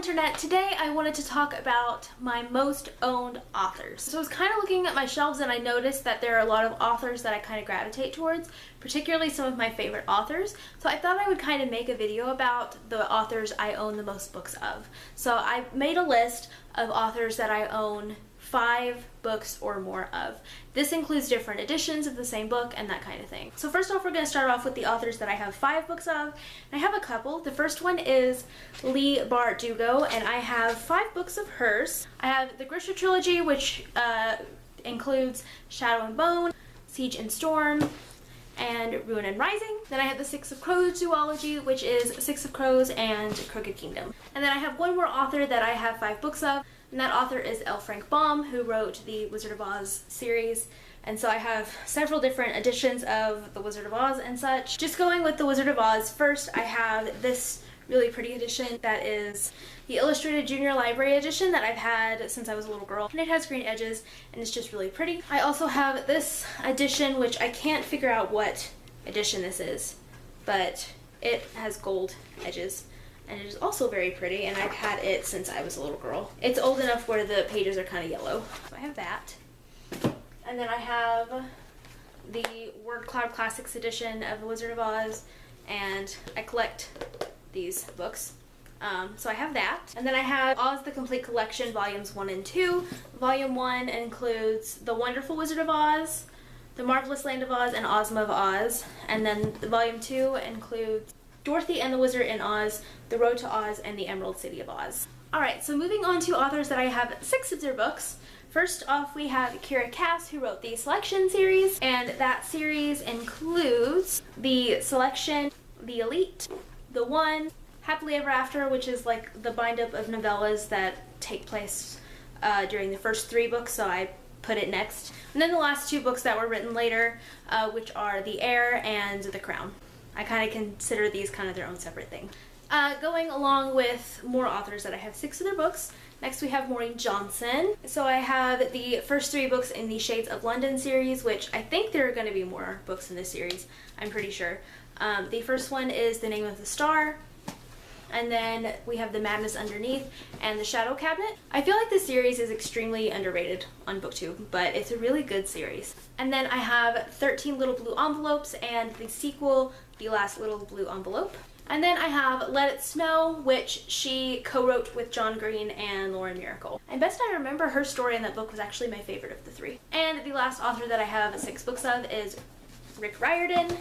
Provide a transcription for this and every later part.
internet. Today I wanted to talk about my most owned authors. So I was kind of looking at my shelves and I noticed that there are a lot of authors that I kind of gravitate towards, particularly some of my favorite authors. So I thought I would kind of make a video about the authors I own the most books of. So I made a list of authors that I own 5 books or more of. This includes different editions of the same book and that kind of thing. So first off, we're going to start off with the authors that I have 5 books of. I have a couple. The first one is Leigh Bardugo, and I have 5 books of hers. I have the Grisha trilogy, which includes Shadow and Bone, Siege and Storm, and Ruin and Rising. Then I have the Six of Crows duology, which is Six of Crows and Crooked Kingdom. And then I have one more author that I have 5 books of, and that author is L. Frank Baum, who wrote the Wizard of Oz series. And so I have several different editions of the Wizard of Oz and such. Just going with the Wizard of Oz, first I have this really pretty edition that is the Illustrated Junior Library edition that I've had since I was a little girl. And it has green edges and it's just really pretty. I also have this edition, which I can't figure out what edition this is, but it has gold edges. And it is also very pretty, and I've had it since I was a little girl. It's old enough where the pages are kind of yellow. So I have that. And then I have the Word Cloud Classics edition of The Wizard of Oz, and I collect these books. So I have that. And then I have Oz the Complete Collection, Volumes 1 and 2. Volume 1 includes The Wonderful Wizard of Oz, The Marvelous Land of Oz, and Ozma of Oz. And then Volume 2 includes Dorothy and the Wizard in Oz, The Road to Oz, and The Emerald City of Oz. Alright, so moving on to authors that I have 6 of their books. First off, we have Kira Cass, who wrote the Selection series, and that series includes the Selection, the Elite, the One, Happily Ever After, which is like the bind-up of novellas that take place during the first 3 books, so I put it next. And then the last 2 books that were written later, which are The Heir and The Crown. I kind of consider these kind of their own separate thing. Going along with more authors that I have 6 of their books. Next we have Maureen Johnson. So I have the first 3 books in the Shades of London series, which I think there are going to be more books in this series, I'm pretty sure. The first one is The Name of the Star, and then we have The Madness Underneath and The Shadow Cabinet. I feel like this series is extremely underrated on BookTube, but it's a really good series. And then I have 13 Little Blue Envelopes and the sequel, The Last Little Blue Envelope. And then I have Let It Snow, which she co-wrote with John Green and Lauren Miracle. And best I remember, her story in that book was actually my favorite of the 3. And the last author that I have 6 books of is Rick Riordan.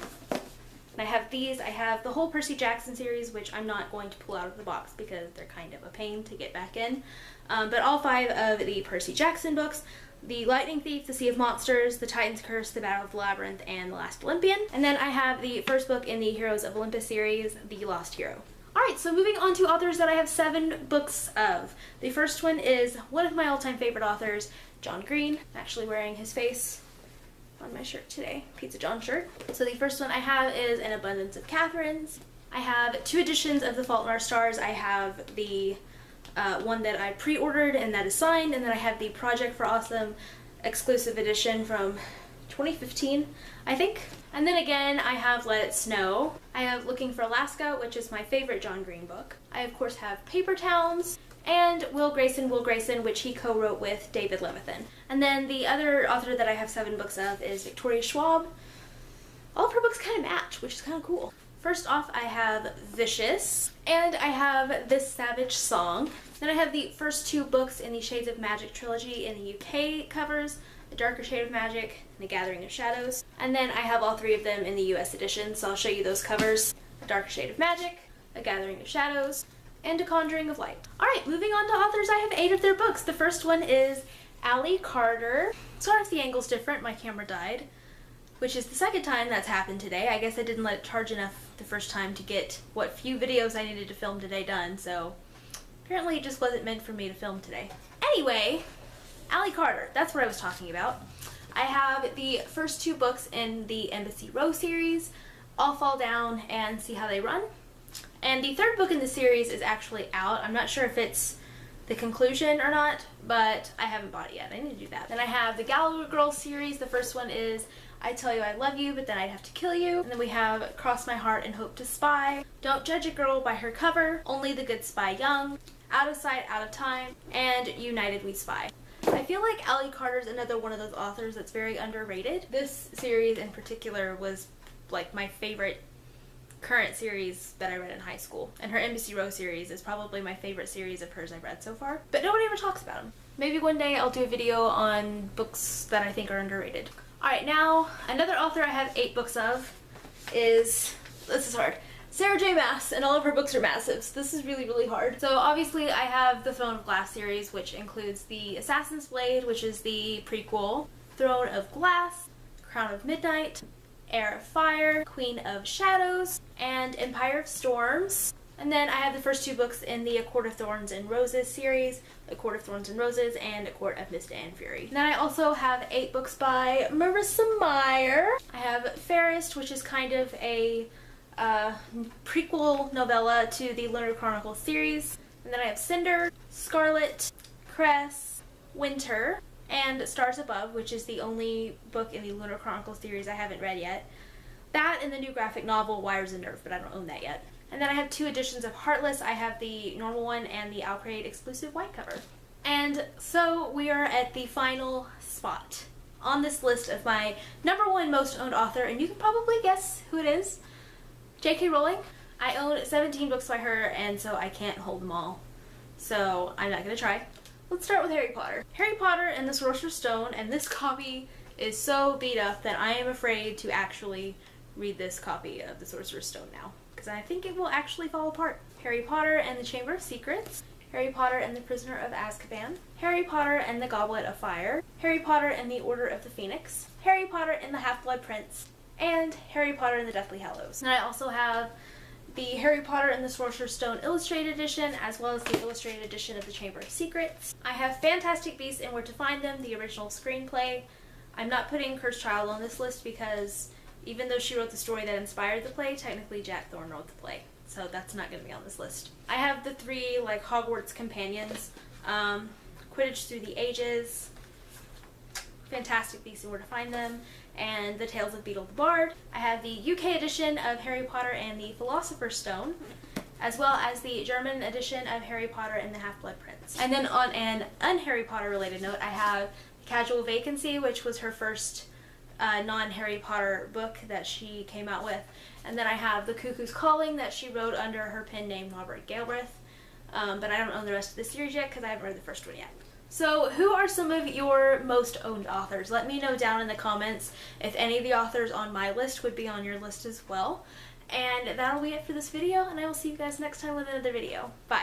And I have these. I have the whole Percy Jackson series, which I'm not going to pull out of the box because they're kind of a pain to get back in. But all 5 of the Percy Jackson books: The Lightning Thief, The Sea of Monsters, The Titan's Curse, The Battle of the Labyrinth, and The Last Olympian. And then I have the first book in the Heroes of Olympus series, The Lost Hero. Alright, so moving on to authors that I have 7 books of. The first one is one of my all-time favorite authors, John Green. I'm actually wearing his face on my shirt today, Pizza John shirt. So the first one I have is An Abundance of Catherines. I have 2 editions of The Fault in Our Stars. I have the one that I pre-ordered and that is signed, and then I have the Project for Awesome exclusive edition from 2015, I think. And then again, I have Let It Snow. I have Looking for Alaska, which is my favorite John Green book. I of course have Paper Towns, and Will Grayson, which he co-wrote with David Levithan. And then the other author that I have 7 books of is Victoria Schwab. All of her books kind of match, which is kind of cool. First off, I have Vicious, and I have This Savage Song. Then I have the first 2 books in the Shades of Magic trilogy in the UK covers, A Darker Shade of Magic and A Gathering of Shadows. And then I have all 3 of them in the US edition, so I'll show you those covers: A Darker Shade of Magic, A Gathering of Shadows, and A Conjuring of Light. Alright, moving on to authors, I have 8 of their books. The first one is Allie Carter. Sorry if the angle's different, my camera died, which is the second time that's happened today. I guess I didn't let it charge enough the first time to get what few videos I needed to film today done, so apparently it just wasn't meant for me to film today. Anyway, Allie Carter, that's what I was talking about. I have the first 2 books in the Embassy Row series, All Fall Down and See How They Run. And the 3rd book in the series is actually out. I'm not sure if it's the conclusion or not, but I haven't bought it yet. I need to do that. Then I have the Gallagher Girls series. The first one is I Tell You I Love You, But Then I'd Have to Kill You. And then we have Cross My Heart and Hope to Spy, Don't Judge a Girl by Her Cover, Only the Good Spy Young, Out of Sight, Out of Time, and United We Spy. I feel like Ally Carter's another one of those authors that's very underrated. This series in particular was like my favorite current series that I read in high school. And her Embassy Row series is probably my favorite series of hers I've read so far. But nobody ever talks about them. Maybe one day I'll do a video on books that I think are underrated. Alright, now another author I have 8 books of is, this is hard, Sarah J. Maas, and all of her books are massive, so this is really hard. So obviously I have the Throne of Glass series, which includes the Assassin's Blade, which is the prequel, Throne of Glass, Crown of Midnight, Heir of Fire, Queen of Shadows, and Empire of Storms. And then I have the first 2 books in the A Court of Thorns and Roses series, A Court of Thorns and Roses, and A Court of Mist and Fury. And then I also have 8 books by Marissa Meyer. I have Fairest, which is kind of a prequel novella to the Lunar Chronicles series. And then I have Cinder, Scarlet, Cress, Winter, and Stars Above, which is the only book in the Lunar Chronicles series I haven't read yet. That and the new graphic novel Wires and Nerve, but I don't own that yet. And then I have 2 editions of Heartless. I have the normal one and the Alcrate exclusive white cover. And so we are at the final spot on this list of my #1 most owned author, and you can probably guess who it is. J.K. Rowling. I own 17 books by her, and so I can't hold them all. So I'm not going to try. Let's start with Harry Potter. Harry Potter and the Sorcerer's Stone, and this copy is so beat up that I am afraid to actually read this copy of the Sorcerer's Stone now, because I think it will actually fall apart. Harry Potter and the Chamber of Secrets, Harry Potter and the Prisoner of Azkaban, Harry Potter and the Goblet of Fire, Harry Potter and the Order of the Phoenix, Harry Potter and the Half-Blood Prince, and Harry Potter and the Deathly Hallows. And I also have the Harry Potter and the Sorcerer's Stone Illustrated Edition, as well as the Illustrated Edition of the Chamber of Secrets. I have Fantastic Beasts and Where to Find Them, the original screenplay. I'm not putting Cursed Child on this list because even though she wrote the story that inspired the play, technically Jack Thorne wrote the play. So that's not going to be on this list. I have the 3 like Hogwarts companions, Quidditch Through the Ages, Fantastic Beasts and Where to Find Them, and The Tales of Beetle the Bard. I have the UK edition of Harry Potter and the Philosopher's Stone, as well as the German edition of Harry Potter and the Half-Blood Prince. And then on an un-Harry Potter related note, I have Casual Vacancy, which was her first non-Harry Potter book that she came out with. And then I have The Cuckoo's Calling that she wrote under her pen name Robert Galbraith. But I don't own the rest of the series yet because I haven't read the first one yet. So who are some of your most owned authors? Let me know down in the comments if any of the authors on my list would be on your list as well. And that'll be it for this video, and I will see you guys next time with another video. Bye!